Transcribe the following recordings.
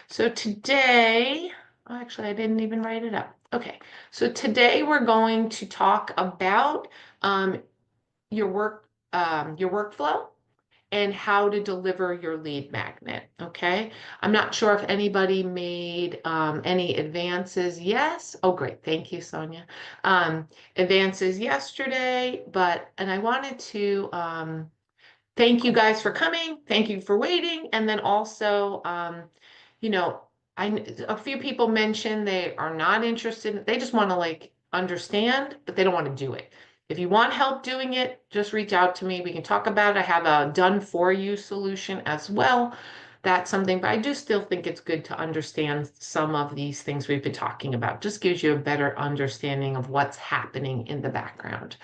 So today, actually, I didn't even write it up. Okay, so today we're going to talk about um, your workflow and how to deliver your lead magnet. Okay, I'm not sure if anybody made any advances. Yes. Oh, great. Thank you, Sonia. Advances yesterday, and I wanted to thank you guys for coming. Thank you for waiting. And then also, you know, a few people mentioned they are not interested. They just want to like understand, but they don't want to do it. If you want help doing it, just reach out to me. We can talk about it. I have a done for you solution as well. That's something, but I do still think it's good to understand some of these things we've been talking about. Just gives you a better understanding of what's happening in the background.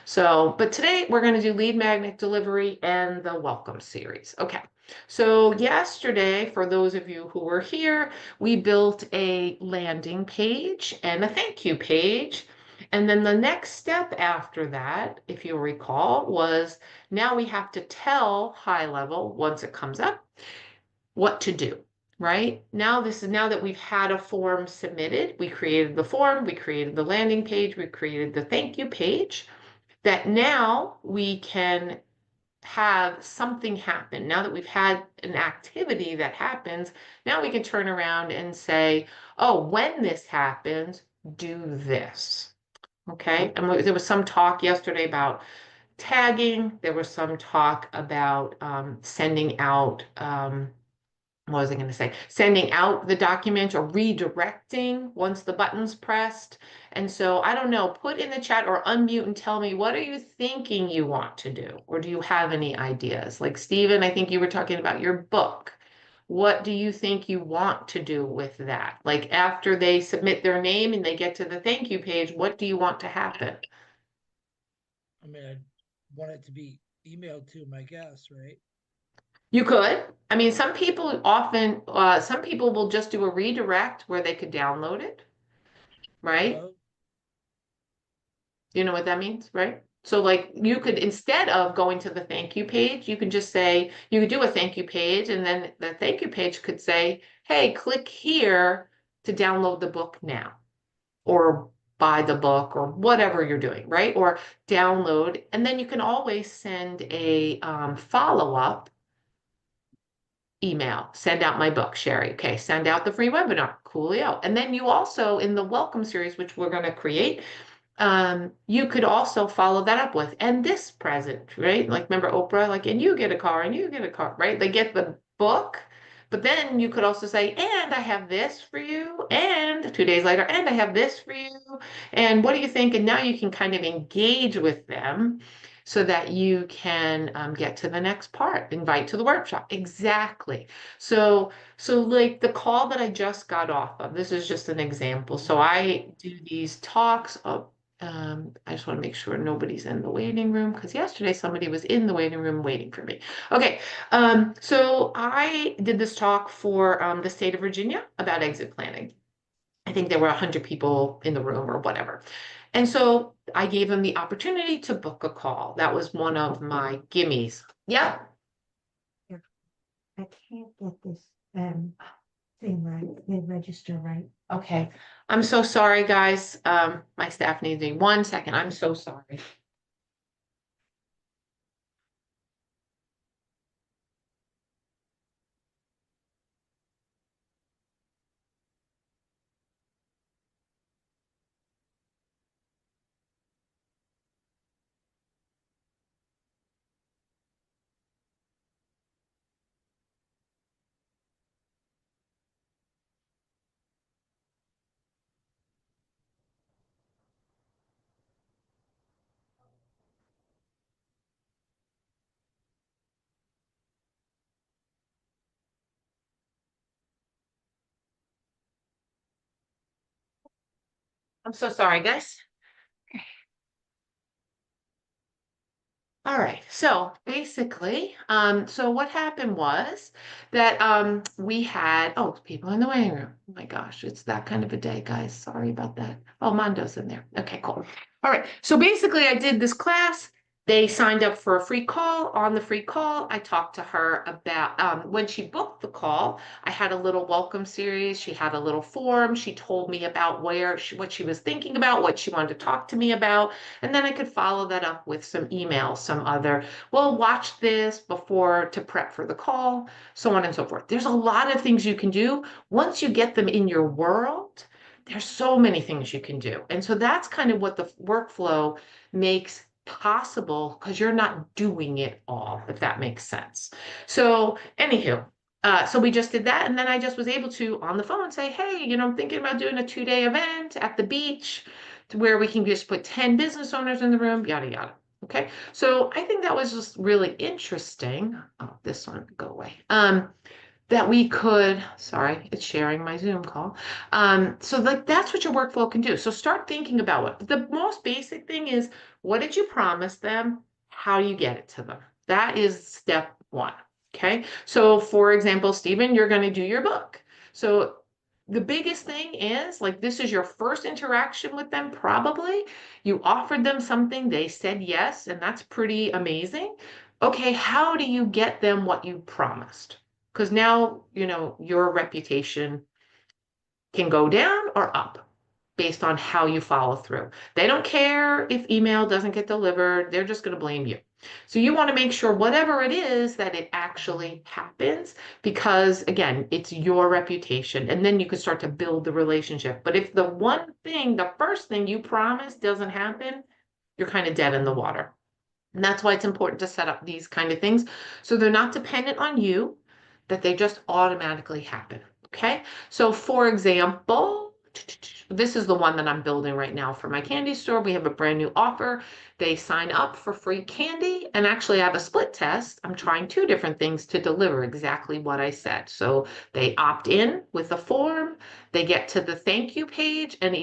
So, but today we're going to do lead magnet delivery and the welcome series. Okay. So yesterday, for those of you who were here, we built a landing page and a thank you page. And then the next step after that, if you recall, was now we have to tell high level once it comes up what to do. Right now, now that we've had a form submitted, we created the form, we created the landing page, we created the thank you page, that now we can have something happen. Now that we've had an activity that happens, now we can turn around and say, oh, when this happens, do this. Okay. And there was some talk yesterday about tagging. There was some talk about sending out what was I going to say? Sending out the document or redirecting once the button's pressed. And so I don't know, put in the chat or unmute and tell me, what are you thinking you want to do? Or do you have any ideas? Like Stephen, I think you were talking about your book. What do you think you want to do with that? Like after they submit their name and they get to the thank you page, what do you want to happen? I mean, I want it to be emailed to my guests, right? You could. I mean, some people will just do a redirect where they could download it, right? Oh, You know what that means, right? So like you could, instead of going to the thank you page, you could just say, you could do a thank you page and then the thank you page could say, hey, click here to download the book now or buy the book or whatever you're doing, right? Or download. And then you can always send a follow-up email, send out my book, Sherry. Okay, send out the free webinar, coolio. And then you also, in the welcome series, which we're going to create, you could also follow that up with, and this present, right? Like, remember Oprah, like, and you get a car, and you get a car, right? They get the book, but then you could also say, and I have this for you, and 2 days later, and I have this for you, and what do you think? And now you can kind of engage with them so that you can get to the next part, invite to the workshop. Exactly. So like the call that I just got off of, this is just an example. So I do these talks of I just want to make sure nobody's in the waiting room because yesterday somebody was in the waiting room waiting for me. Okay, so I did this talk for the state of Virginia about exit planning. I think there were 100 people in the room or whatever. And so I gave them the opportunity to book a call. That was one of my gimmies. Yeah. Yeah, I can't get this thing right, the register right. Okay. I'm so sorry, guys. My staff needs me 1 second. I'm so sorry. I'm so sorry, guys. All right, so basically, so what happened was that we had, oh, people in the waiting room. Oh my gosh, it's that kind of a day, guys. Sorry about that. Oh, Mondo's in there. Okay, cool. All right, so basically I did this class They signed up for a free call. On the free call, I talked to her about when she booked the call. I had a little welcome series. She had a little form. She told me about what she was thinking about, what she wanted to talk to me about. And then I could follow that up with some emails, some other, well, watch this before to prep for the call, so on and so forth. There's a lot of things you can do. Once you get them in your world, there's so many things you can do. And so that's kind of what the workflow makes possible because you're not doing it all, if that makes sense. So, anywho, so we just did that, and then I just was able to on the phone say, hey, I'm thinking about doing a 2-day event at the beach to where we can just put 10 business owners in the room, yada yada. Okay, so I think that was just really interesting. Oh, this one go away. That we could, sorry, it's sharing my Zoom call. So like that's what your workflow can do. So start thinking about what the most basic thing is, what did you promise them? How do you get it to them? That is step one. Okay. So for example, Stephen, you're going to do your book. So the biggest thing is like this is your first interaction with them, probably. You offered them something, they said yes, and that's pretty amazing. Okay, how do you get them what you promised? Because now, your reputation can go down or up based on how you follow through. They don't care if email doesn't get delivered, they're just going to blame you. So you want to make sure whatever it is that it actually happens, because again, it's your reputation. And then you can start to build the relationship. But if the first thing you promised doesn't happen, you're kind of dead in the water. And that's why it's important to set up these kind of things so they're not dependent on you, that they just automatically happen. Okay. So for example, this is the one that I'm building right now for my candy store. We have a brand new offer. They sign up for free candy, and actually I have a split test. I'm trying 2 different things to deliver exactly what I said. So they opt in with a form, they get to the thank you page, and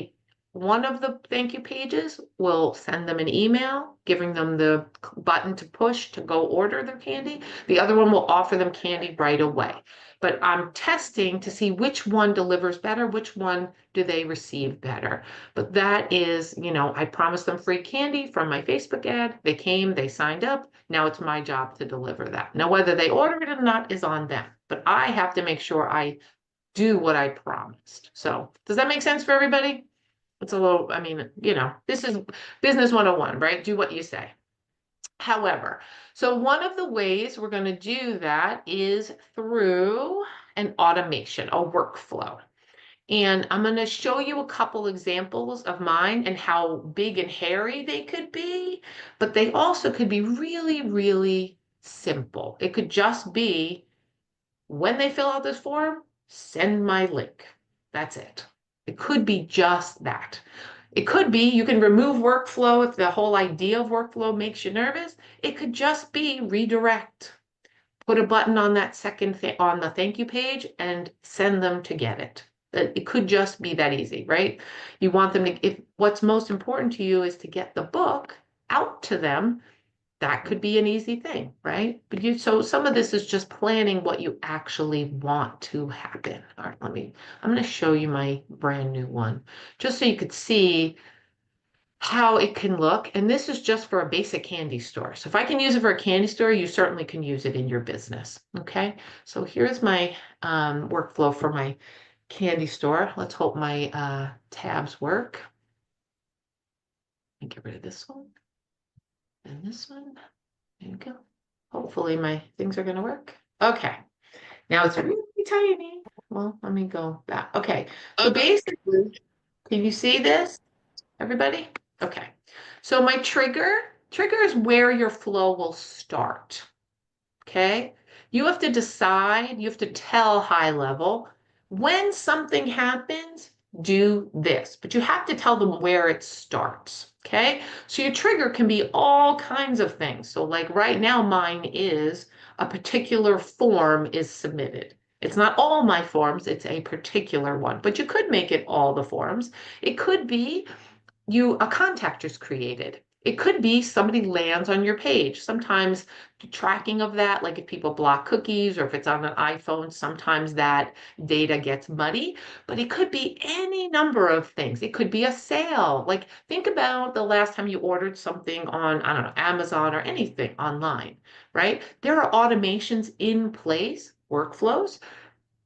one of the thank you pages will send them an email giving them the button to push to go order their candy. The other one will offer them candy right away. But I'm testing to see which one delivers better, which one do they receive better. But that is, I promised them free candy from my Facebook ad. They came, they signed up. Now it's my job to deliver that. Now, whether they order it or not is on them. But I have to make sure I do what I promised. So does that make sense for everybody? It's a little, this is business 101, right? Do what you say. However, so one of the ways we're going to do that is through an automation, a workflow. And I'm going to show you a couple examples of mine and how big and hairy they could be, but they also could be really, really simple. It could just be when they fill out this form, send my link. That's it. It could be just that. It could be you can remove workflow if the whole idea of workflow makes you nervous. It could just be redirect. Put a button on that second on the thank you page and send them to get it. It could just be that easy, right? You want them to, if what's most important to you is to get the book out to them, that could be an easy thing, right? But so some of this is just planning what you actually want to happen. All right, I'm going to show you my brand new one, just so you could see how it can look. And this is just for a basic candy store. So if I can use it for a candy store, you certainly can use it in your business. Okay, so here's my workflow for my candy store. Let's hope my tabs work. And get rid of this one. And this one. There you go. Hopefully my things are going to work. Okay. Now it's really tiny. Well, let me go back. Okay. So basically, can you see this, everybody? Okay. So my trigger is where your flow will start. Okay. You have to decide, you have to tell high level, when something happens, do this, but you have to tell them where it starts. Okay. So your trigger can be all kinds of things. So like right now, mine is a particular form is submitted. It's not all my forms, it's a particular one, but you could make it all the forms. It could be a contact is created. It could be somebody lands on your page. Sometimes the tracking of that, like if people block cookies or if it's on an iPhone, sometimes that data gets muddy, but it could be any number of things. It could be a sale. Like think about the last time you ordered something on, I don't know, Amazon or anything online, right? There are automations in place, workflows,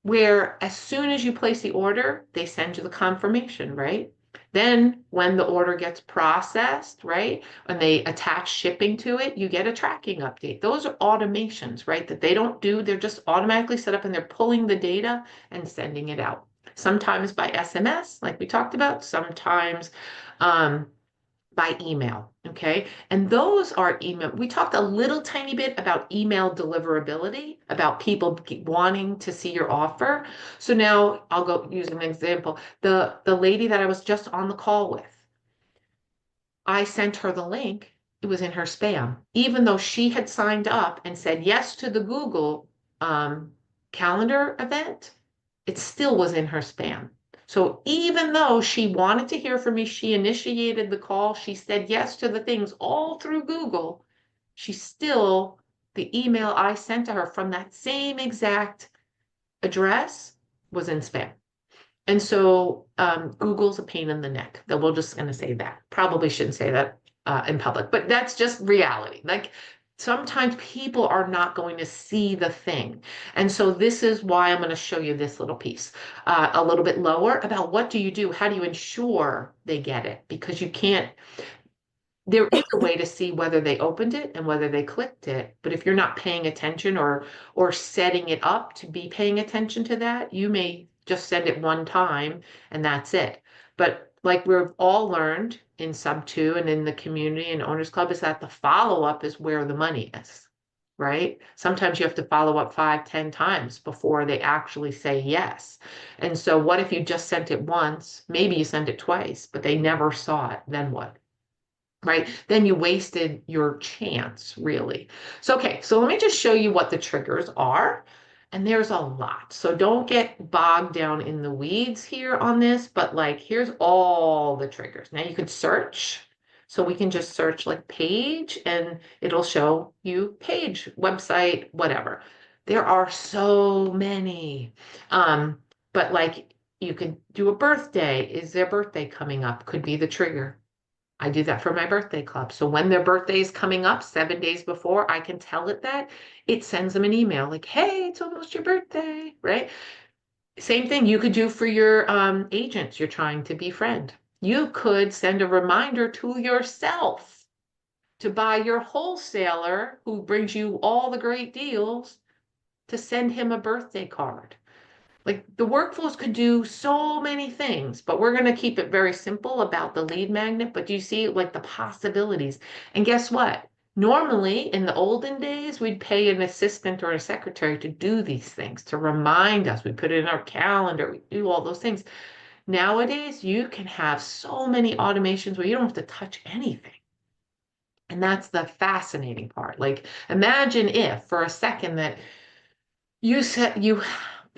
where as soon as you place the order, they send you the confirmation, right? Then when the order gets processed, right, and they attach shipping to it, you get a tracking update. Those are automations, right, that they don't do. They're just automatically set up and they're pulling the data and sending it out. Sometimes by SMS, like we talked about, sometimes um, by email, okay? And those are email. We talked a little tiny bit about email deliverability, about people wanting to see your offer. So now I'll go use an example. The lady that I was just on the call with, I sent her the link. It was in her spam, even though she had signed up and said yes to the Google calendar event, it still was in her spam. So even though she wanted to hear from me, she initiated the call, she said yes to the things all through Google, she still, the email I sent to her from that same exact address was in spam. And so Google's a pain in the neck. That we're just going to say that. Probably shouldn't say that in public, but that's just reality. Like sometimes people are not going to see the thing. And so this is why I'm going to show you this little piece a little bit lower about what do you do? How do you ensure they get it? Because you can't, there is a way to see whether they opened it and whether they clicked it. But if you're not paying attention or setting it up to be paying attention to that, you may just send it one time and that's it. But like we've all learned in sub 2 and in the community and owners club is that the follow-up is where the money is, right? Sometimes you have to follow up 5, 10 times before they actually say yes. And so what if you just sent it once? Maybe you sent it twice, but they never saw it. Then what? Right? Then you wasted your chance, really. So, okay, so let me just show you what the triggers are. And there's a lot. So don't get bogged down in the weeds here on this, but like, here's all the triggers. Now you could search. So we can just search like page and it'll show you page, website, whatever. There are so many. But like you could do a birthday. Is their birthday coming up? Could be the trigger. I do that for my birthday club. So when their birthday is coming up 7 days before, I can tell it that. It sends them an email like, hey, it's almost your birthday, right? Same thing you could do for your agents you're trying to befriend. You could send a reminder to yourself to buy your wholesaler who brings you all the great deals to send him a birthday card. Like the workflows could do so many things, but we're going to keep it very simple about the lead magnet. But do you see like the possibilities? And guess what? Normally in the olden days, we'd pay an assistant or a secretary to do these things, to remind us. We put it in our calendar, we do all those things. Nowadays, you can have so many automations where you don't have to touch anything. And that's the fascinating part. Like imagine if for a second that you said you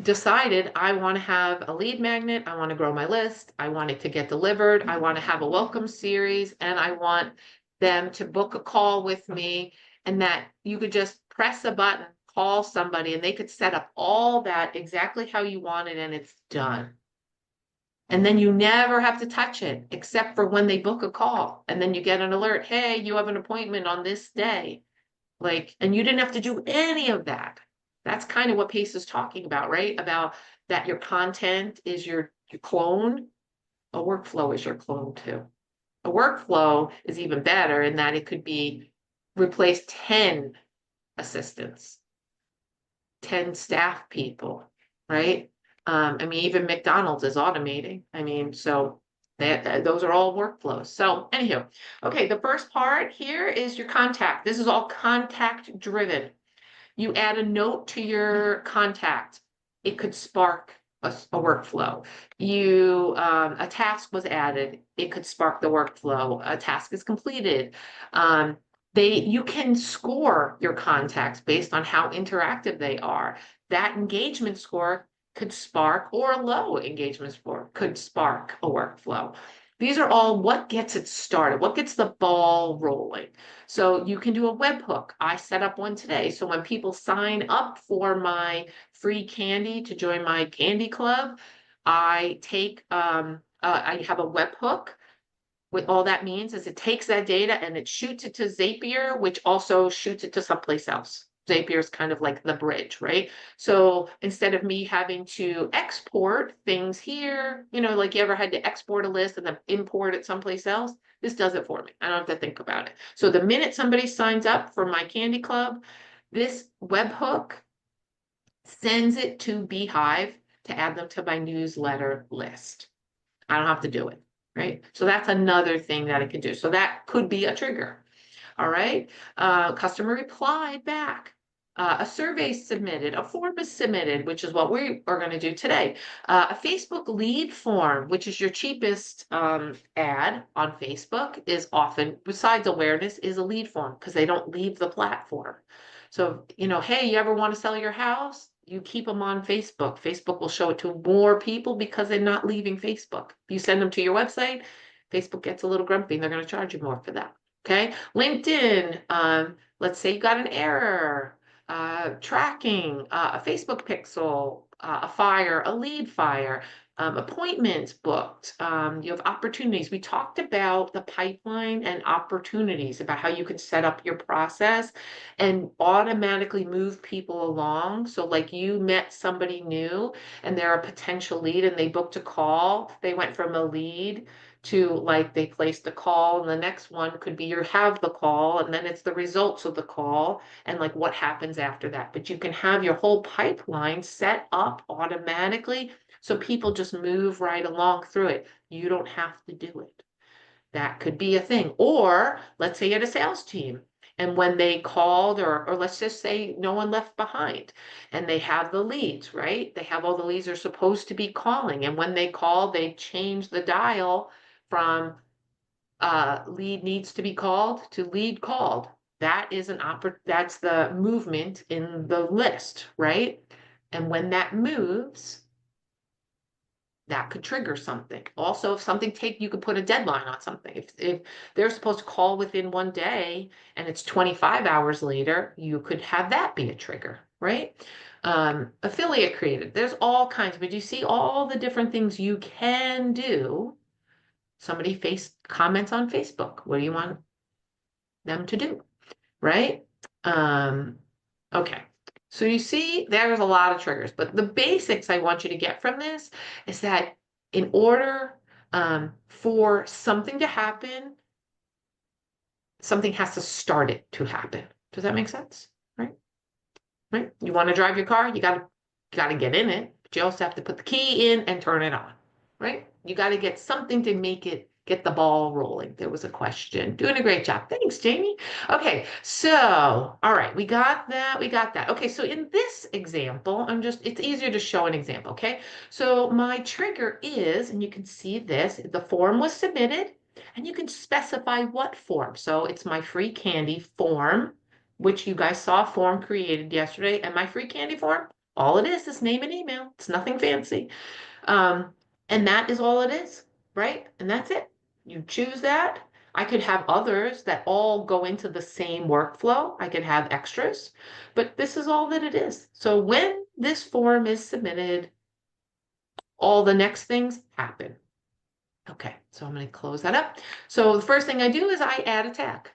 decided I want to have a lead magnet, I want to grow my list, I want it to get delivered, I want to have a welcome series, and I want them to book a call with me, and that you could just press a button, call somebody, and they could set up all that exactly how you want it, and it's done. And then you never have to touch it except for when they book a call, and then you get an alert, hey, you have an appointment on this day. Like, and you didn't have to do any of that. That's kind of what Pace is talking about, right? About that your content is your clone. A workflow is your clone too. A workflow is even better in that it could be replace 10 assistants, 10 staff people, right? I mean, even McDonald's is automating. I mean, so those are all workflows. So anywho, okay, the first part here is your contact. This is all contact driven. You add a note to your contact. It could spark a workflow. You a task was added. It could spark the workflow. A task is completed. You can score your contacts based on how interactive they are. That engagement score could spark, or a low engagement score could spark a workflow. These are all what gets it started, what gets the ball rolling. So you can do a webhook. I set up one today. So when people sign up for my free candy to join my candy club, I have a webhook. What all that means is it takes that data and it shoots it to Zapier, which also shoots it to someplace else. Zapier is kind of like the bridge, right? So instead of me having to export things here, like you ever had to export a list and then import it someplace else, this does it for me. I don't have to think about it. So the minute somebody signs up for my candy club, this webhook sends it to Beehive to add them to my newsletter list. I don't have to do it, right? So that's another thing that it could do. So that could be a trigger. All right. Customer replied back. A survey submitted, a form is submitted, which is what we are going to do today. A Facebook lead form, which is your cheapest ad on Facebook, is often, besides awareness, is a lead form because they don't leave the platform. So, hey, you ever want to sell your house? You keep them on Facebook. Facebook will show it to more people because they're not leaving Facebook. If you send them to your website, Facebook gets a little grumpy and they're going to charge you more for that. Okay. LinkedIn, let's say you got an error, tracking, a Facebook pixel, a fire, a lead fire, appointments booked, you have opportunities. We talked about the pipeline and opportunities, about how you can set up your process and automatically move people along. So like you met somebody new and they're a potential lead and they booked a call, they went from a lead to like they placed a call, and the next one could be you have the call and then it's the results of the call and like what happens after that. But you can have your whole pipeline set up automatically so people just move right along through it. You don't have to do it. That could be a thing. Or let's say you had a sales team and when they called, or let's just say no one left behind and they have the leads, right? They have all the leads they're supposed to be calling. And when they call, they change the dial from lead needs to be called to lead called. That is that's the movement in the list, right? And when that moves, that could trigger something. Also, if something you could put a deadline on something. If they're supposed to call within one day and it's 25 hours later, you could have that be a trigger, right? Affiliate created. There's all kinds, but you see all the different things you can do. Somebody comments on Facebook. What do you want them to do, right? Okay. So you see, there's a lot of triggers, but the basics I want you to get from this is that in order for something to happen, something has to start it to happen. Does that make sense? Right? Right? You want to drive your car, you gotta get in it, but you also have to put the key in and turn it on. Right? You got to get something to get the ball rolling. There was a question. Doing a great job. Thanks, Jamie. Okay, so, all right, we got that. Okay, so in this example, it's easier to show an example, okay? So my trigger is, and you can see this, the form was submitted, and you can specify what form. So it's my free candy form, which you guys saw a form created yesterday, and my free candy form, all it is name and email. It's nothing fancy. And that is all it is, right? And that's it. You choose that. I could have others that all go into the same workflow. I could have extras, but this is all that it is. So when this form is submitted, all the next things happen. Okay, so I'm going to close that up. So the first thing I do is I add a tag.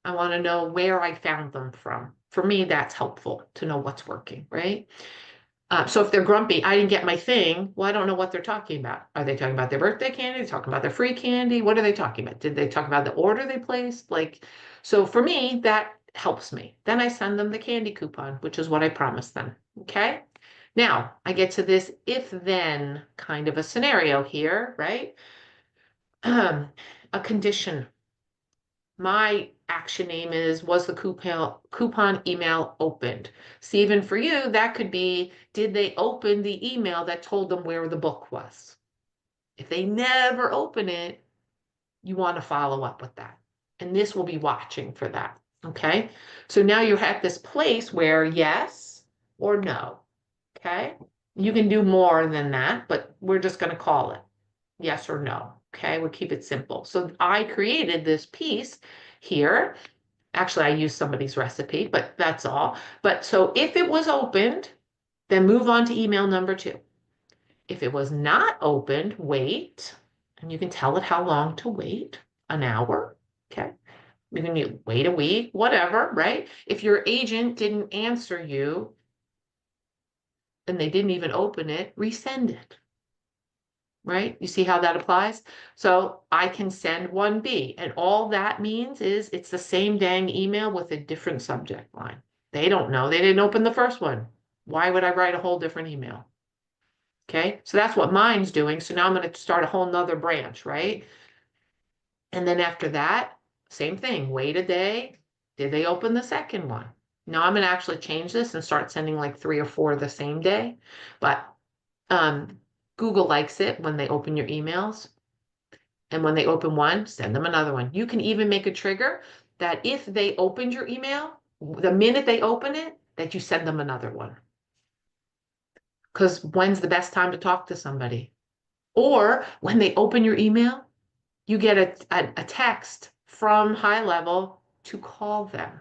I want to know where I found them from. For me, that's helpful to know what's working, right? So if they're grumpy, I didn't get my thing. Well, I don't know what they're talking about. Are they talking about their birthday candy? Are they talking about their free candy? What are they talking about? Did they talk about the order they placed? So for me, that helps me. Then I send them the candy coupon, which is what I promised them. Okay. Now I get to this if then kind of a scenario here, right? A condition. My action name was the coupon email opened? Stephen, for you, that could be, did they open the email that told them where the book was? If they never open it, you want to follow up with that. And this will be watching for that. Okay. So now you're at this place where yes or no. Okay. You can do more than that, but we're just going to call it yes or no. Okay, we'll keep it simple. So I created this piece here. Actually, I used somebody's recipe, but that's all. But so if it was opened, then move on to email number 2. If it was not opened, wait, and you can tell it how long to wait, an hour, okay? You can wait a week, whatever, right? If your agent didn't answer you and they didn't even open it, resend it, right? You see how that applies? So I can send 1B, and all that means is it's the same dang email with a different subject line. They don't know, they didn't open the first one. Why would I write a whole different email? Okay, so that's what mine's doing. So now I'm going to start a whole nother branch, right? And then after that, same thing, wait a day. Did they open the second one? Now I'm going to actually change this and start sending like 3 or 4 the same day. But Google likes it when they open your emails. And when they open one, send them another one. You can even make a trigger that if they opened your email, the minute they open it, that you send them another one. Because when's the best time to talk to somebody? Or when they open your email, you get a text from High Level to call them.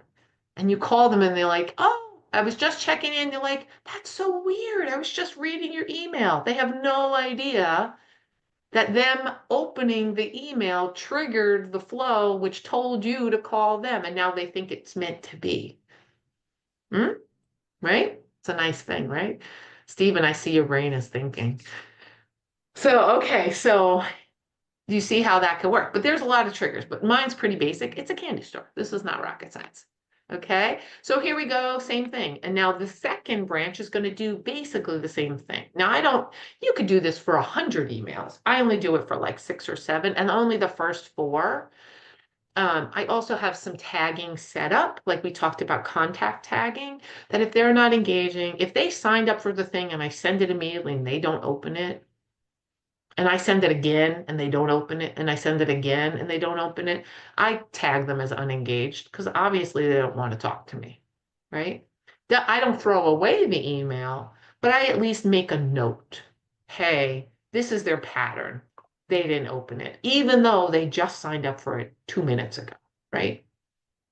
And you call them and they're like, oh, I was just checking in. They're like, that's so weird. I was just reading your email. They have no idea that them opening the email triggered the flow, which told you to call them. And now they think it's meant to be. Right? It's a nice thing, right? Stephen, I see your brain is thinking. So, okay, so you see how that could work, but there's a lot of triggers, but mine's pretty basic. It's a candy store. This is not rocket science. Okay, so here we go, same thing. And now the second branch is going to do basically the same thing. Now you could do this for 100 emails. I only do it for like 6 or 7 and only the first 4. I also have some tagging set up, like we talked about contact tagging, that if they're not engaging, if they signed up for the thing and I send it immediately and they don't open it, and I send it again and they don't open it, and I send it again and they don't open it, I tag them as unengaged because obviously they don't want to talk to me, right? I don't throw away the email, but I at least make a note. Hey, this is their pattern. They didn't open it, even though they just signed up for it 2 minutes ago, right?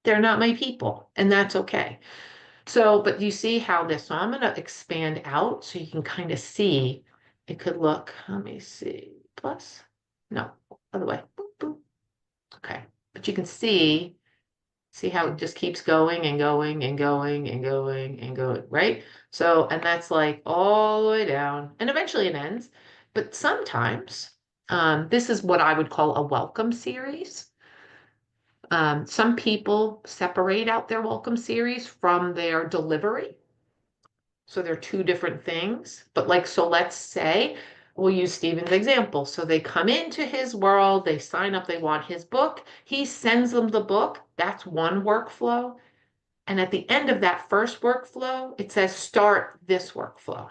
They're not my people, and that's okay. So, but you see how this, so I'm going to expand out so you can kind of see. It could look, let me see, plus, no, other way, boop, boop. Okay, but you can see how it just keeps going and going and going and going and going, right? So, and that's like all the way down, and eventually it ends. But sometimes, this is what I would call a welcome series. Some people separate out their welcome series from their delivery. So they're 2 different things. But like, so let's say we'll use Stephen's example. So they come into his world, they sign up, they want his book. He sends them the book. That's one workflow. And at the end of that first workflow, it says start this workflow.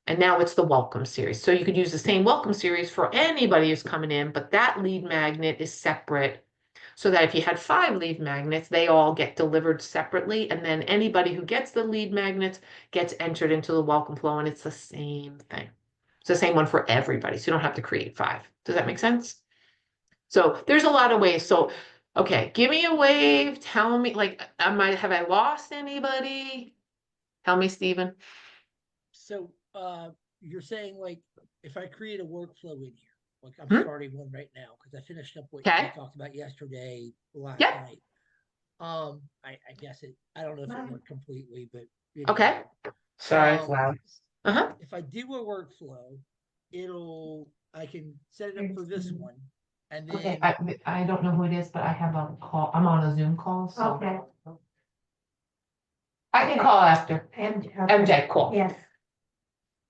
And now it's the welcome series. So you could use the same welcome series for anybody who's coming in, but that lead magnet is separate so that if you had 5 lead magnets, they all get delivered separately. And then anybody who gets the lead magnets gets entered into the welcome flow. And it's the same thing. It's the same one for everybody. So you don't have to create 5. Does that make sense? So there's a lot of ways. So, okay, give me a wave. Tell me, like, have I lost anybody? Tell me, Stephen. So, you're saying like, if I create a workflow in here, like I'm Hmm? starting one right now because I finished up what Okay. we talked about yesterday, last Yep. night. I guess I don't know if it worked completely, but Okay. Sorry, it's Um, loud. Uh-huh. if I do a workflow, I can set it up for this one, and Okay, then I don't know who it is, but I have a call. I'm on a Zoom call, so Okay. I can call after. MJ. MJ, cool. Yes.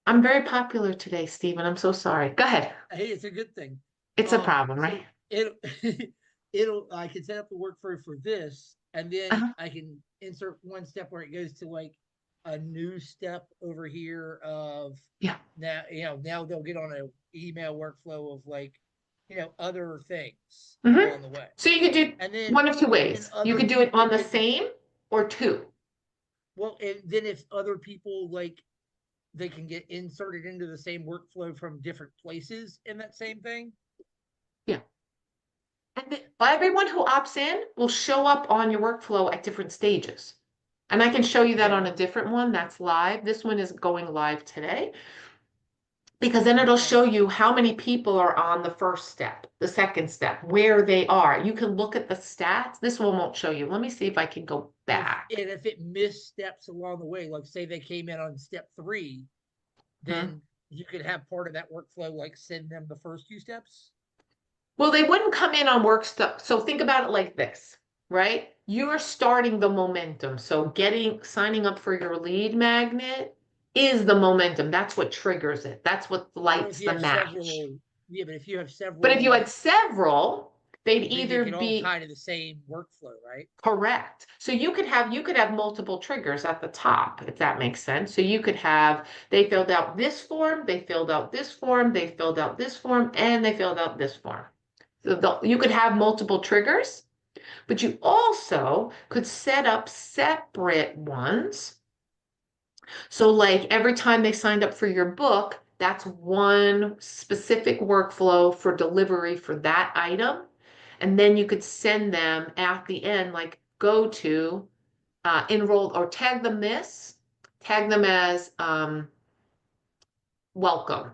I'm very popular today, Stephen. I'm so sorry. Go ahead. hey, it's a good thing. It's a Um, problem, so right? I can set up the workflow for this, and then Uh-huh. I can insert one step where it goes to like a new step over here of Yeah. now they'll get on an email workflow of like other things Mhm. along the way, So you could do and then one of 2 and ways. You could do it on the same or 2. well, and then if other people like they can get inserted into the same workflow from different places in that same thing. But everyone who opts in will show up on your workflow at different stages. And I can show you that on a different one that's live. This one is going live today. Because then it'll show you how many people are on the first step, the second step, where they are. You can look at the stats. This one won't show you. Let me see if I can go back. And if it missed steps along the way, like say they came in on step 3, then you could have part of that workflow, like send them the first 2 steps. Well, they wouldn't come in on work stuff. So think about it like this, right? You're starting the momentum. So signing up for your lead magnet is the momentum. That's what triggers it. That's what Or lights if you the have match. yeah, but if you have several, But if you had several, they'd then they either could all be tie to the same workflow, right? correct. So you could have multiple triggers at the top, if that makes sense. So you could have, they filled out this form, they filled out this form, they filled out this form, and they filled out this form. So you could have multiple triggers, but you also could set up separate ones. So like every time they signed up for your book, that's one specific workflow for delivery for that item. And then you could send them at the end, like go to enroll or tag them as welcome.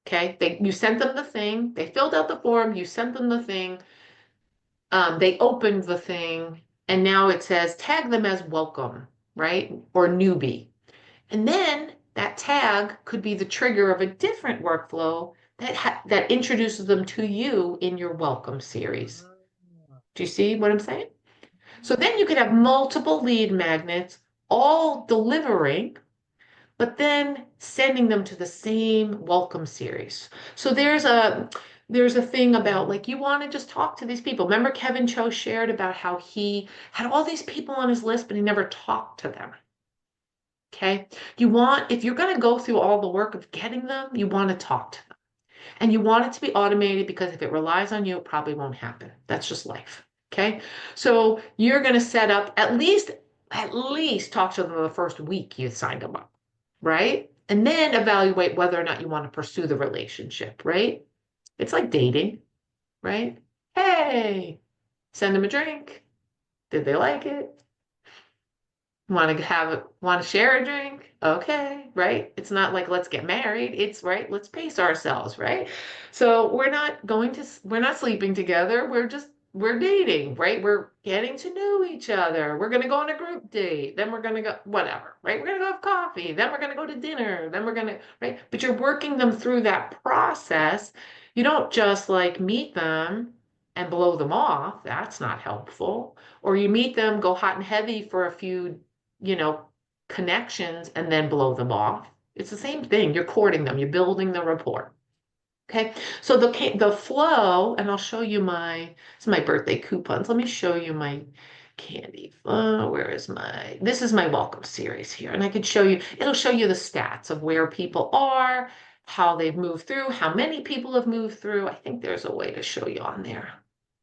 Okay, you sent them the thing, they filled out the form, you sent them the thing, they opened the thing, and now it says tag them as welcome, right? Or newbie. And then that tag could be the trigger of a different workflow that introduces them to you in your welcome series. Do you see what I'm saying? So then you could have multiple lead magnets all delivering, but then sending them to the same welcome series. So there's a thing about like you want to just talk to these people. Remember Kevin Cho shared about how he had all these people on his list, but he never talked to them. Okay. If you're going to go through all the work of getting them, you want to talk to them. And you want it to be automated because if it relies on you, it probably won't happen. That's just life. Okay. So you're going to set up at least talk to them the first week you signed them up, right? And then evaluate whether or not you want to pursue the relationship, right? It's like dating, right? Hey, send them a drink. Did they like it? Want to share a drink? Okay, right? It's not like let's get married. It's right, let's pace ourselves, right? So we're not sleeping together. We're dating, right? We're getting to know each other. We're gonna go on a group date. Then we're gonna go whatever, right? We're gonna go have coffee. Then we're gonna go to dinner. Then we're gonna, right? But you're working them through that process. You don't just like meet them and blow them off. That's not helpful. Or you meet them, go hot and heavy for a few connections and then blow them off. It's the same thing. You're courting them, you're building the rapport. Okay, so the flow, and I'll show you it's my birthday coupons. Let me show you my candy. This is my welcome series here. And I can show you, it'll show you the stats of where people are, how they've moved through, how many people have moved through. I think there's a way to show you on there.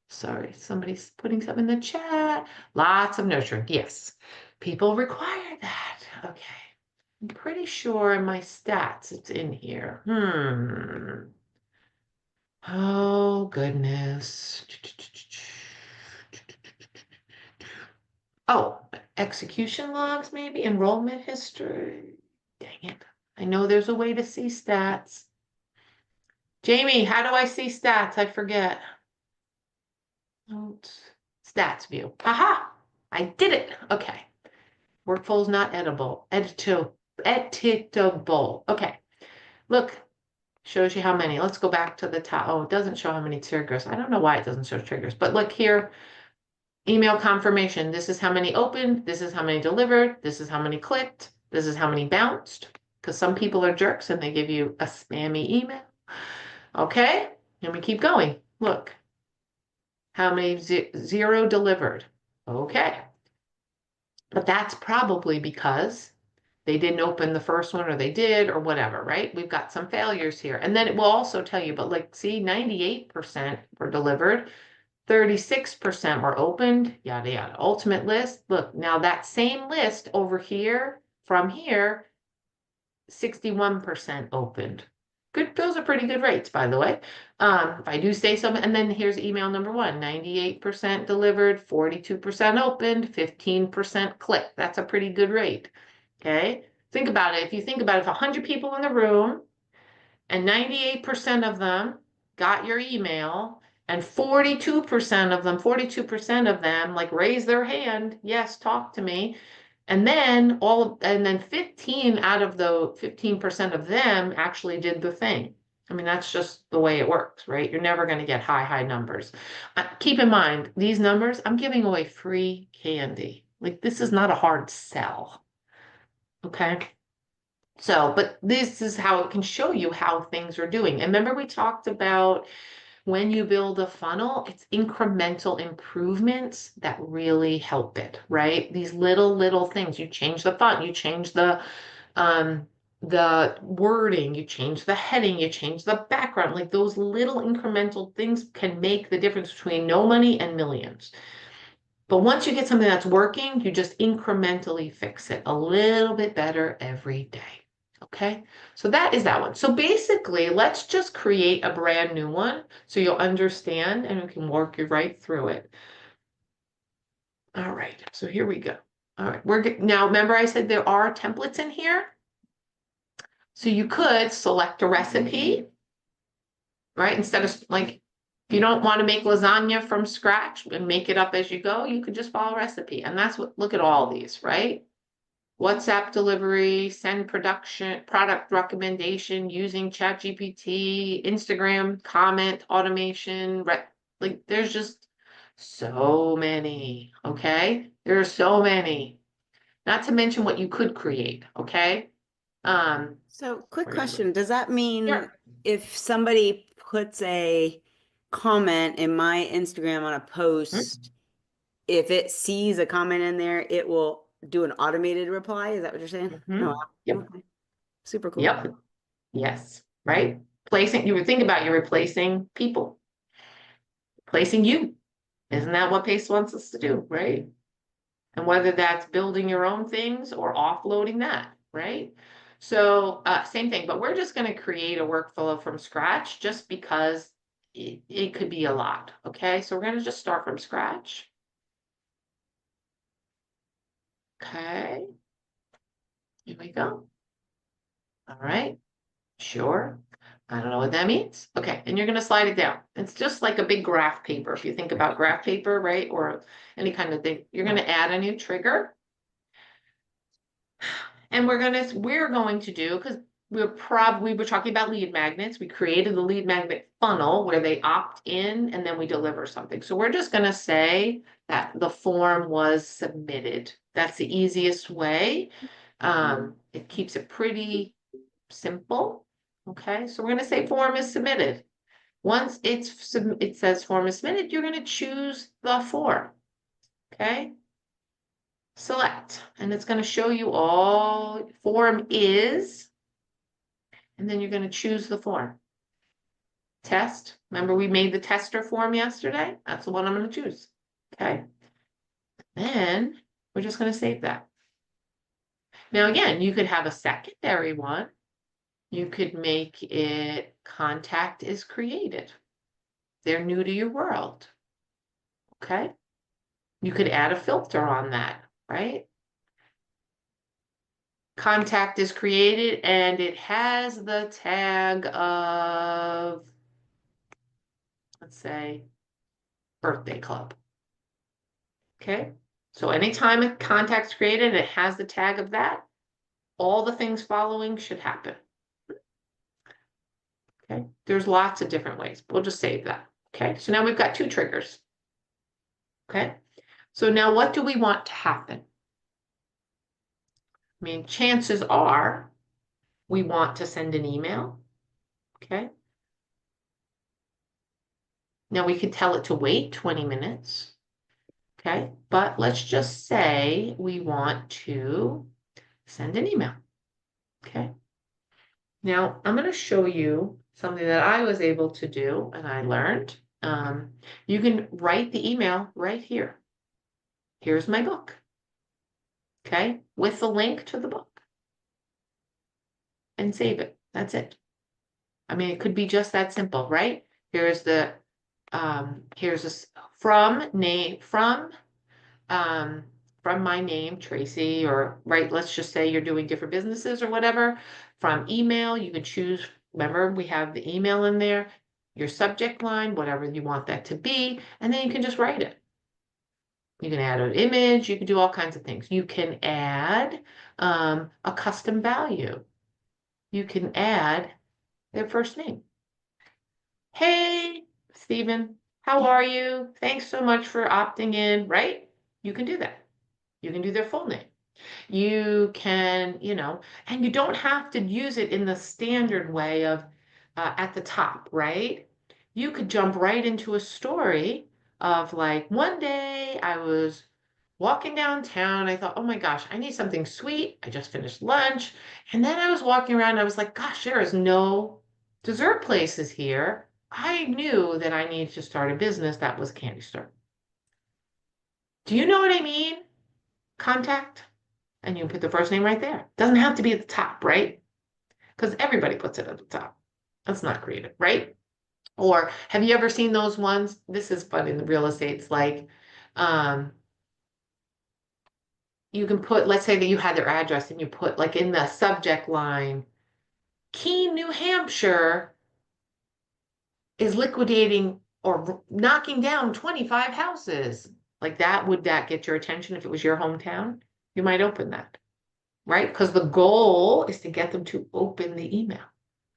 Sorry, somebody's putting something in the chat. Lots of nurturing. Yes, people require that. Okay. I'm pretty sure in my stats it's in here. Oh, goodness. Oh, execution logs, maybe enrollment history. Dang it. I know there's a way to see stats. Jamie, how do I see stats? I forget. Notes. Stats view. Aha! I did it. Okay. Workflow is not editable. Editable. Okay. Look, shows you how many. Let's go back to the top. Oh, it doesn't show how many triggers. I don't know why it doesn't show triggers, but look here. Email confirmation. This is how many opened. This is how many delivered. This is how many clicked. This is how many bounced. Because some people are jerks and they give you a spammy email. Okay. And we keep going. Look. How many 0 delivered? Okay. But that's probably because they didn't open the first one or they did or whatever, right? We've got some failures here. And then it will also tell you, but like, see, 98% were delivered, 36% were opened, yada, yada. Ultimate list. Look, now that same list over here, from here, 61% opened. Good, those are pretty good rates, by the way. If I do say something, and then here's email number one, 98% delivered, 42% opened, 15% clicked. That's a pretty good rate. Okay, think about it. If you think about it, if 100 people in the room and 98% of them got your email, and 42% of them like raise their hand, yes, talk to me. And then 15 out of the 15% of them actually did the thing. I mean, that's just the way it works, right? You're never going to get high numbers. Keep in mind, these numbers, I'm giving away free candy. Like, this is not a hard sell. Okay. So, but this is how it can show you how things are doing. And remember, we talked about when you build a funnel, it's incremental improvements that really help it, right? These little things. You change the font, you change the wording, you change the heading, you change the background. Like those little incremental things can make the difference between no money and millions. But once you get something that's working, you just incrementally fix it a little bit better every day. Okay, so that is that one. So basically, let's just create a brand new one so you'll understand and we can work you right through it. All right, so here we go. All right, now remember I said there are templates in here. So you could select a recipe, right? Instead of like, if you don't want to make lasagna from scratch and make it up as you go, you could just follow a recipe. And that's what, look at all these, right? WhatsApp delivery, send product recommendation using ChatGPT, Instagram comment automation, like there's just so many, okay? There are so many. Not to mention what you could create, okay? So quick We're gonna question, does that mean Sure. if somebody puts a comment in my Instagram on a post, if it sees a comment in there, it will do an automated reply? Is that what you're saying? Mhm. Oh, Yep. okay. Super cool. Yep. Yes, right? You would think about you're replacing people. Replacing you. Isn't that what Pace wants us to do, right? And whether that's building your own things or offloading that, right? So same thing, but we're just going to create a workflow from scratch just because it could be a lot. Okay, so we're going to just start from scratch. Okay, here we go. All right, sure. I don't know what that means. Okay, and you're going to slide it down. It's just like a big graph paper. If you think about graph paper, right, or any kind of thing, you're going to add a new trigger. And we're going to do, because we were talking about lead magnets. We created the lead magnet funnel where they opt in and then we deliver something. So we're just going to say that the form was submitted. That's the easiest way. It keeps it pretty simple. Okay, so we're going to say form is submitted. Once it says form is submitted, you're going to choose the form. Okay. Select, and it's going to show you all form is, and then you're going to choose the form. Test. Remember we made the tester form yesterday? That's the one I'm going to choose. Okay. Then we're just going to save that. Now again, you could have a secondary one. You could make it contact is created. They're new to your world. Okay. You could add a filter on that, right? Contact is created and it has the tag of, let's say, birthday club. Okay, so anytime a contact's created, it has the tag of that, all the things following should happen. Okay, there's lots of different ways. We'll just save that. Okay, so now we've got two triggers. Okay, so now what do we want to happen? I mean, chances are we want to send an email. Okay. Now we could tell it to wait 20 minutes. Okay, but let's just say we want to send an email. Okay. Now I'm going to show you something that I was able to do and I learned. You can write the email right here. Here's my book. Okay, with the link to the book. And save it. That's it. I mean, it could be just that simple, right? Here's the, here's this from name, from my name, Tracy, or right, let's just say you're doing different businesses or whatever. From email, you can choose, remember, we have the email in there, your subject line, whatever you want that to be, and then you can just write it. You can add an image, you can do all kinds of things. You can add a custom value. You can add their first name. Hey, Stephen, how are you? Thanks so much for opting in, right? You can do that. You can do their full name. You can, and you don't have to use it in the standard way of at the top, right? You could jump right into a story of like, one day I was walking downtown. I thought, oh my gosh, I need something sweet. I just finished lunch. And then I was walking around and I was like, gosh, there is no dessert places here. I knew that I needed to start a business that was a candy store. Do you know what I mean? Contact. And you put the first name right there. Doesn't have to be at the top, right? Because everybody puts it at the top. That's not creative, right? Or have you ever seen those ones? This is fun in the real estate. It's like, you can put, let's say that you had their address and you put like in the subject line, Keene, New Hampshire is liquidating or knocking down 25 houses. Like that, would that get your attention if it was your hometown? You might open that, right? Because the goal is to get them to open the email.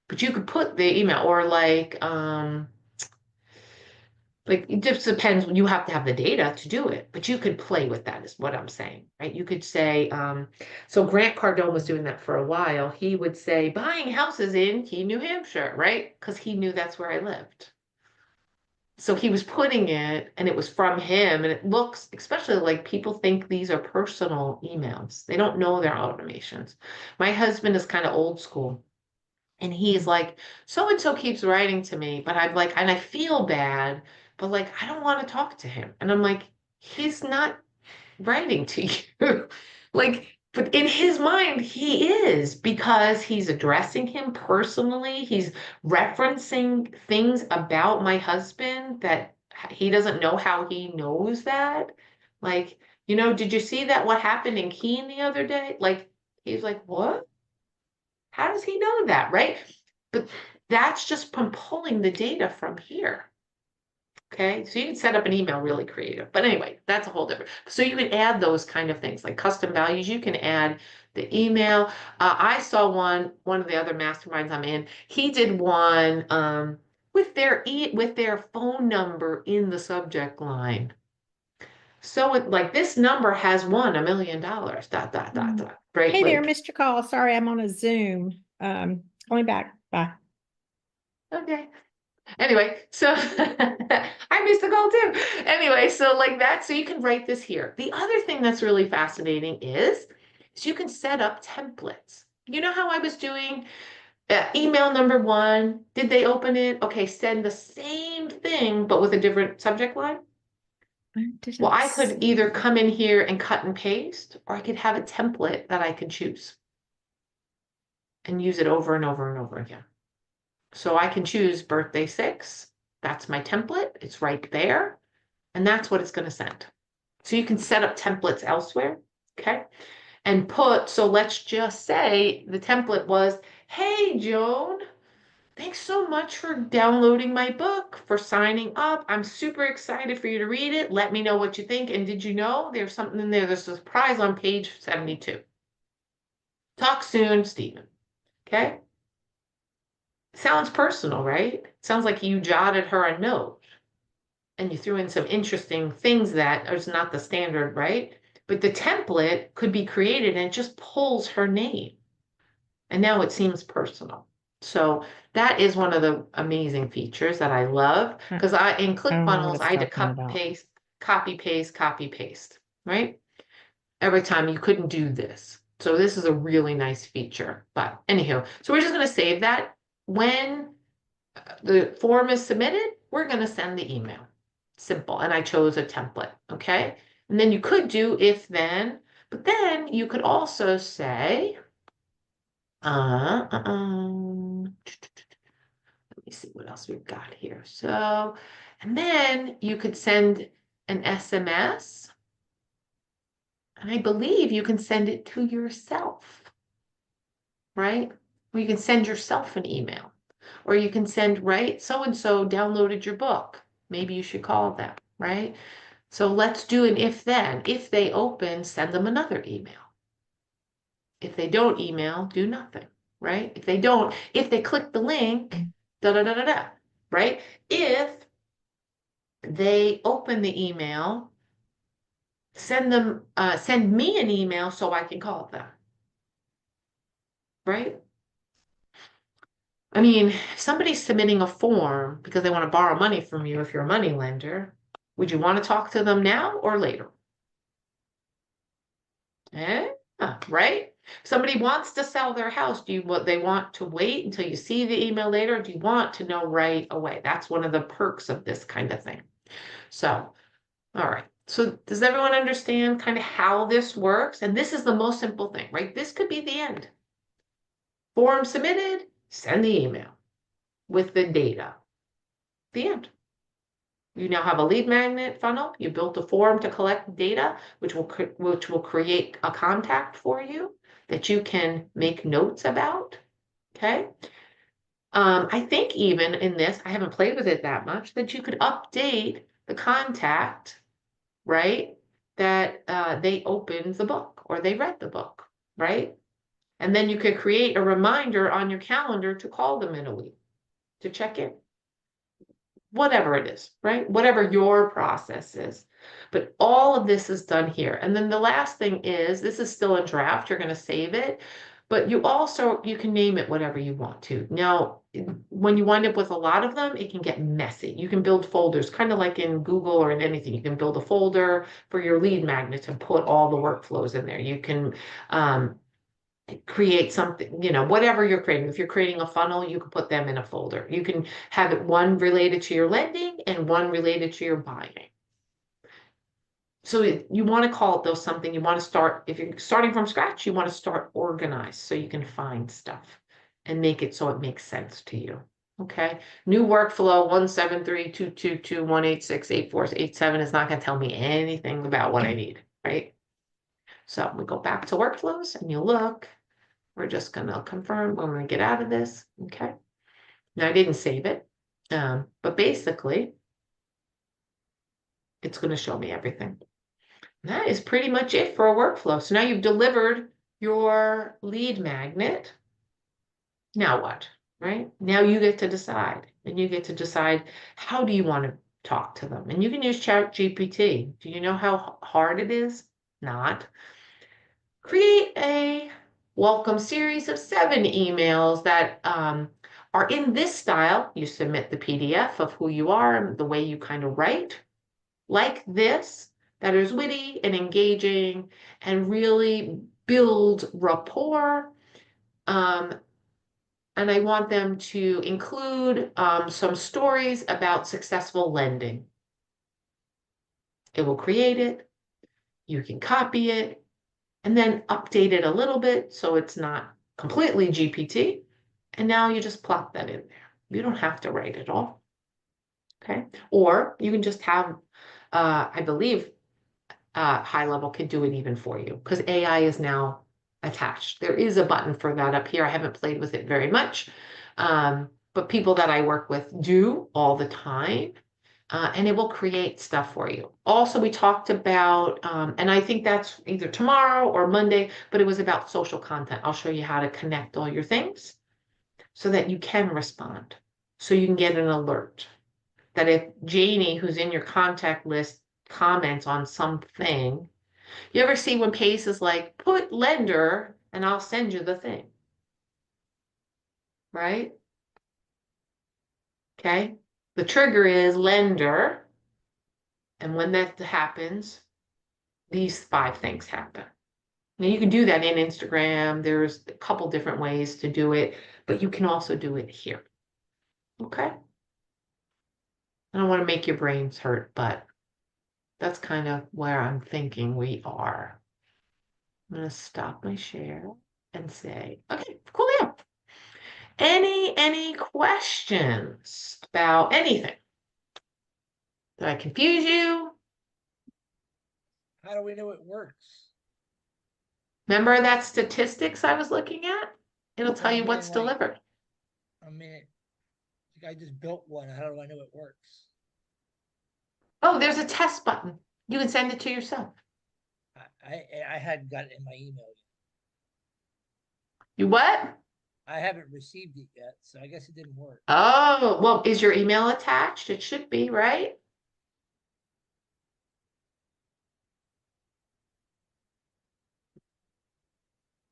But you could put the email or like it just depends. You have to have the data to do it, but you could play with that is what I'm saying, right? You could say, so Grant Cardone was doing that for a while. He would say buying houses in Keene, New Hampshire, right? Because he knew that's where I lived. So he was putting it and it was from him, and it looks, especially like people think these are personal emails. They don't know they're automations. My husband is kind of old school. And he's like, so and so keeps writing to me, but I'm like, and I feel bad, but like, I don't want to talk to him. And I'm like, he's not writing to you. Like, but in his mind, he is because he's addressing him personally. He's referencing things about my husband that he doesn't know how he knows that. Like, did you see that what happened in Keene the other day? Like, he's like, what? How does he know that, right? But that's just from pulling the data from here. Okay, so you can set up an email really creative. But anyway, that's a whole different. So you can add those kind of things like custom values. You can add the email. I saw one of the other masterminds I'm in. He did one with their phone number in the subject line. So like this number has won $1 million. Dot dot dot dot. Right? Hey there, Like, Mr. Call. Sorry, I'm on a Zoom. Call me back. Bye. okay. Anyway, so I missed the call too. Anyway, so like that, so you can write this here. The other thing that's really fascinating is you can set up templates. You know how I was doing email number 1? Did they open it? Okay, send the same thing, but with a different subject line. Well, I could either come in here and cut and paste, or I could have a template that I could choose and use it over and over and over again. So I can choose birthday 6. That's my template. It's right there. And that's what it's going to send. So you can set up templates elsewhere. Okay. And so let's just say the template was, hey, Joan, thanks so much for downloading my book, for signing up. I'm super excited for you to read it. Let me know what you think. And did you know there's something in there? There's a surprise on page 72. Talk soon, Stephen. Okay. Sounds personal, right? Sounds like you jotted her a note and you threw in some interesting things that is not the standard, right? But the template could be created and it just pulls her name. And now it seems personal. So that is one of the amazing features that I love, because in ClickFunnels, I had to copy, paste, right? Every time you couldn't do this. So this is a really nice feature. But anywho, so we're just going to save that. When the form is submitted, we're going to send the email. Simple. And I chose a template. Okay. And then you could do if then, but then you could also say, see what else we've got here. So, and then you could send an SMS. And I believe you can send it to yourself, right? Or you can send yourself an email. Or you can send, right? So-and-so downloaded your book. Maybe you should call them, right? So let's do an if then. If they open, send them another email. If they don't email, do nothing, right? If they click the link, da da da da da, right? If they open the email, send me an email so I can call them, right? I mean, if somebody's submitting a form because they want to borrow money from you, if you're a money lender, would you want to talk to them now or later? Right? Somebody wants to sell their house. They want to wait until you see the email later? Or do you want to know right away? That's one of the perks of this kind of thing. So, all right. So does everyone understand kind of how this works? And this is the most simple thing, right? This could be the end. Form submitted, send the email with the data. The end. You now have a lead magnet funnel. You built a form to collect data, which will create a contact for you that you can make notes about. Okay. I think even in this, I haven't played with it that much, that you could update the contact, right? That they opened the book or they read the book, right? And then you could create a reminder on your calendar to call them in a week to check in. Whatever it is, right? Whatever your process is. But all of this is done here. And then the last thing is, this is still a draft, you're going to save it, but you can name it whatever you want to. Now, when you wind up with a lot of them, it can get messy. You can build folders, kind of like in Google or in anything. You can build a folder for your lead magnets and put all the workflows in there. You can create something, whatever you're creating. If you're creating a funnel, you can put them in a folder. You can have it one related to your lending and one related to your buying. So you want to call it though something you want to start. If you're starting from scratch, you want to start organized so you can find stuff and make it so it makes sense to you. Okay. New workflow 173-222-186-8487 is not going to tell me anything about what I need, right? So we go back to workflows and you look. We're just going to confirm when we get out of this. Okay. Now I didn't save it, but basically it's going to show me everything. That is pretty much it for a workflow. So now you've delivered your lead magnet. Now what, right? Now you get to decide, and you get to decide how do you want to talk to them. And you can use ChatGPT. Do you know how hard it is? Not. Create a welcome series of 7 emails that are in this style. You submit the PDF of who you are and the way you kind of write, like this, that is witty and engaging and really build rapport. And I want them to include some stories about successful lending. It will create it. You can copy it and then update it a little bit so it's not completely GPT. And now you just plop that in there. You don't have to write it all. Okay. Or you can just have, I believe, High Level could do it even for you because AI is now attached. There is a button for that up here. I haven't played with it very much, but people that I work with do all the time, and it will create stuff for you. Also, we talked about, and I think that's either tomorrow or Monday, but it was about social content. I'll show you how to connect all your things so that you can respond, so you can get an alert that if Janie, who's in your contact list, comments on something. You ever see when Pace is like, put lender and I'll send you the thing, right? Okay. The trigger is lender. And when that happens, these 5 things happen. Now you can do that in Instagram. There's a couple different ways to do it, but you can also do it here. Okay. I don't want to make your brains hurt, but that's kind of where I'm thinking we are. I'm going to stop my share and say, okay, cool. Yeah. Any any questions about anything? Did I confuse you? How do we know it works? Remember that statistics I was looking at? It'll tell I you mean, what's like- delivered. I mean, I just built one. How do I know it works? Oh, there's a test button. You can send it to yourself. I hadn't got it in my email. You what? I haven't received it yet, so I guess it didn't work. Oh, well, is your email attached? It should be, right?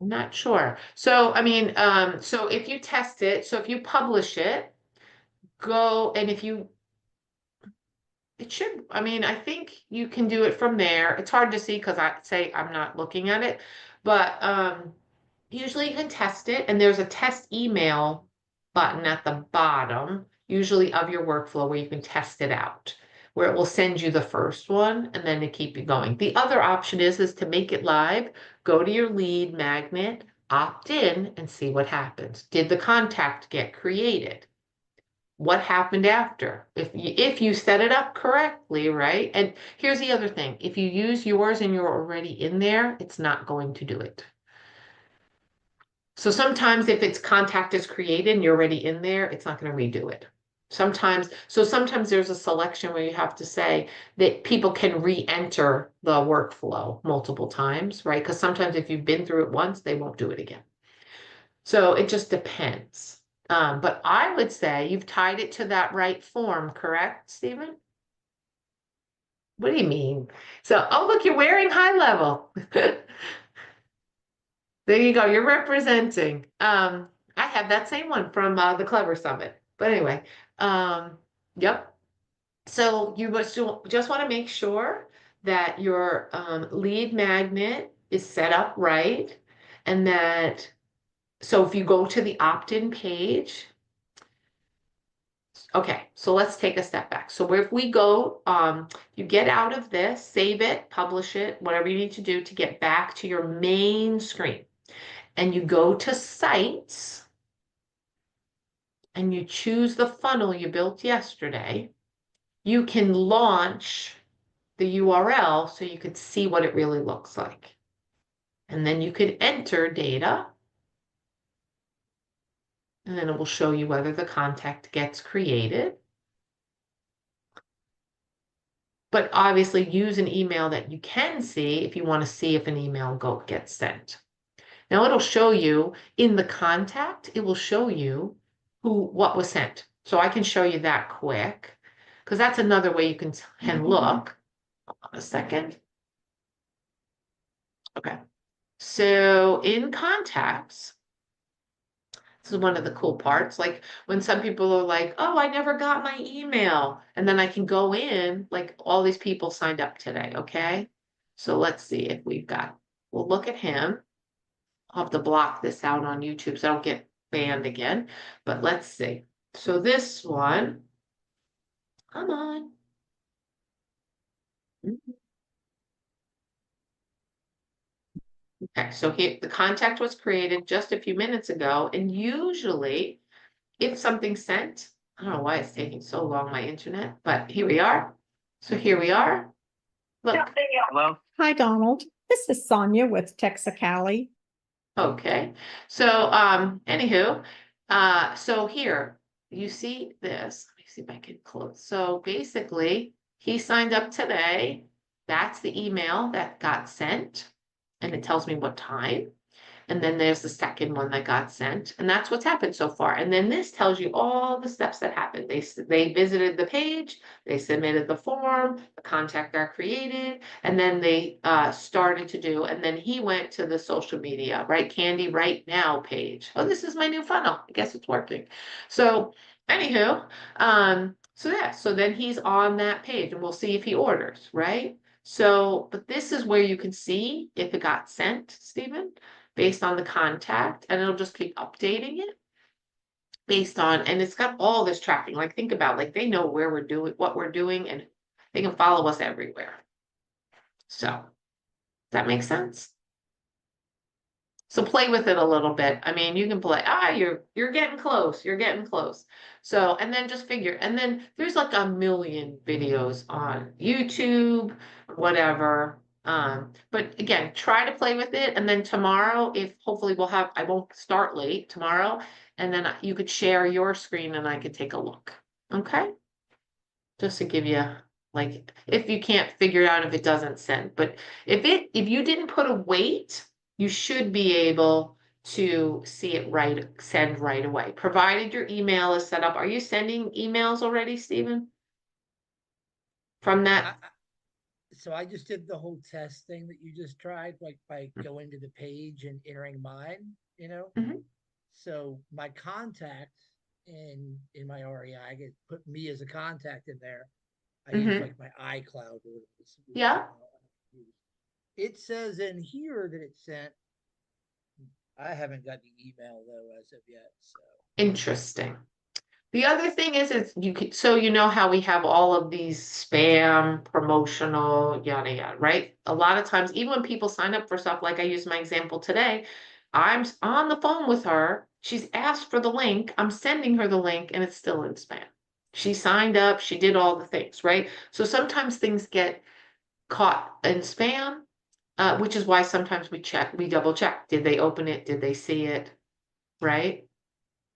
I'm not sure. So, I mean, so if you test it, so if you publish it, go and if you, it should, I mean, I think you can do it from there. It's hard to see because I say I'm not looking at it, but usually you can test it and there's a test email button at the bottom, usually of your workflow where you can test it out, where it will send you the first one and then to keep you going. The other option is to make it live, go to your lead magnet, opt in and see what happens. Did the contact get created? What happened after? If you set it up correctly, right? And here's the other thing. If you use yours and you're already in there, it's not going to do it. So sometimes if it's contact is created and you're already in there, it's not going to redo it. Sometimes there's a selection where you have to say that people can re-enter the workflow multiple times, right? Because sometimes if you've been through it once, they won't do it again. So it just depends. But I would say you've tied it to that right form, correct, Stephen? What do you mean? So, oh, look, you're wearing high level. There you go. You're representing. I have that same one from the Clever Summit. But anyway, yep. So you just want to make sure that your lead magnet is set up right, and that so if you go to the opt-in page. Okay, so let's take a step back. So if we go, you get out of this, save it, publish it, whatever you need to do to get back to your main screen. And you go to sites and you choose the funnel you built yesterday. You can launch the URL so you could see what it really looks like. And then you could enter data. And then it will show you whether the contact gets created. But obviously use an email that you can see if you want to see if an email gets sent. Now it'll show you in the contact, it will show you what was sent. So I can show you that quick because that's another way you can look. Hold on a second. Okay. So in contacts, this is one of the cool parts. Like when some people are like, oh, I never got my email. And then I can go in, like all these people signed up today. Okay. So let's see if we'll look at him. I'll have to block this out on YouTube so I don't get banned again. But let's see. So this one, come on. Okay, so here the contact was created just a few minutes ago, and usually if something's sent, I don't know why it's taking so long, my internet, but here we are. So here we are. Look, Hello? Hi, Donald. This is Sonia with Texacali. okay. So anywho, so here you see this. Let me see if I can close. So basically, he signed up today. That's the email that got sent. And it tells me what time. And then there's the second one that got sent. And that's what's happened so far. And then this tells you all the steps that happened. They visited the page, they submitted the form, the contact got created, and then they started to do, and then he went to the social media, right? Candy Right Now page. Oh, this is my new funnel. I guess it's working. So anywho, so then he's on that page and we'll see if he orders, right? So, but this is where you can see if it got sent, Stephen, based on the contact, and it'll just keep updating it based on, and it's got all this tracking. Like think about, like they know where we're doing, what we're doing, and they can follow us everywhere. So, does that make sense? So play with it a little bit. I mean, you can play, you're getting close, you're getting close. So, and then just figure, and then there's like a million videos on YouTube, whatever. But again, try to play with it. And then tomorrow, if hopefully I won't start late tomorrow. And then you could share your screen and I could take a look. Okay? Just to give you, like, if you can't figure it out, if it doesn't send, but if you didn't put a weight, you should be able to see it send right away, provided your email is set up. Are you sending emails already, Stephen? From that? So I just did the whole test thing that you just tried, like by Mm. going to the page and entering mine, Mhm. So my contact in my REI, I get put me as a contact in there. I use Mhm. like my iCloud. Yeah. It says in here that it's sent. I haven't got the email though as of yet. So Interesting. The other thing is you can, so you know how we have all of these spam, promotional, yada, yada, right? A lot of times, even when people sign up for stuff, like I used my example today, I'm on the phone with her. She's asked for the link. I'm sending her the link and it's still in spam. She signed up. She did all the things, right? So sometimes things get caught in spam, which is why sometimes we double check. Did they open it? Did they see it? Right?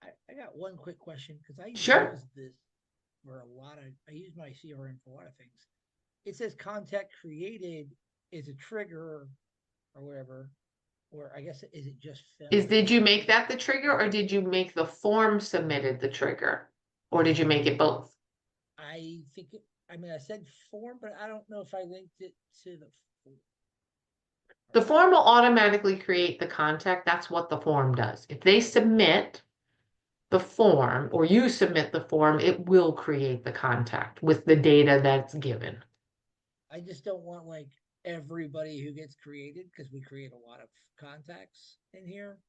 I got one quick question because I Sure. use this for I use my CRM for a lot of things. It says contact created is a trigger or whatever, or I guess is it just Did you failed? make that the trigger or did you make the form submitted the trigger? Or did you make it both? I think I mean I said form, but I don't know if I linked it to the form. The form will automatically create the contact. That's what the form does. If they submit the form or you submit the form, it will create the contact with the data that's given. I just don't want like everybody who gets created because we create a lot of contacts in here.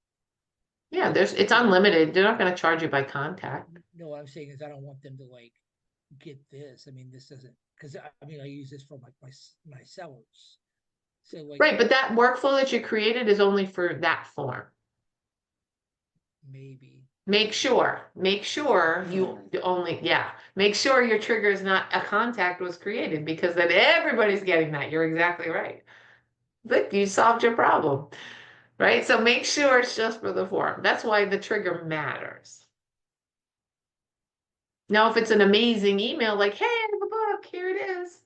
Yeah, it's unlimited. They're not going to charge you by contact. No, what I'm saying is I don't want them to like get this. I mean, this doesn't because I mean I use this for like my sellers. So like Right, but that workflow that you created is only for that form. maybe Make sure you make sure your trigger is not a contact was created because then everybody's getting that. You're exactly right. Look, you solved your problem, right? So make sure it's just for the form. That's why the trigger matters. Now, if it's an amazing email, like, hey, I have a book, here it is.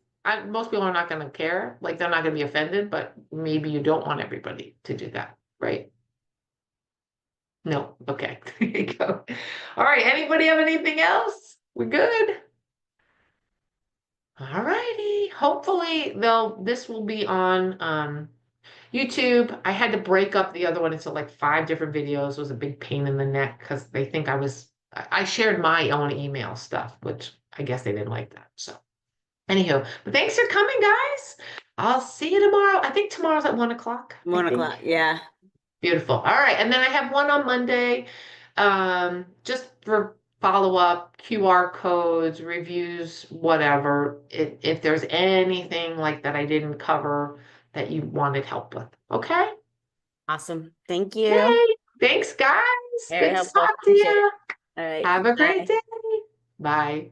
Most people are not going to care. Like, they're not going to be offended, but maybe you don't want everybody to do that, right? No. Okay. There you go. All right. Anybody have anything else? We're good. All righty. Hopefully, this will be on YouTube. I had to break up the other one into like 5 different videos. It was a big pain in the neck because they think I shared my own email stuff, which I guess they didn't like that. So, anywho, but thanks for coming, guys. I'll see you tomorrow. I think tomorrow's at 1:00. 1 o'clock. Yeah. Beautiful. All right. And then I have one on Monday, just for follow-up, QR codes, reviews, whatever. If there's anything like that I didn't cover that you wanted help with. Okay? Awesome. Thank you. Yay. Thanks, guys. Very Good to helpful. talk to Appreciate it. you. All right. Have a great Bye. day. Bye.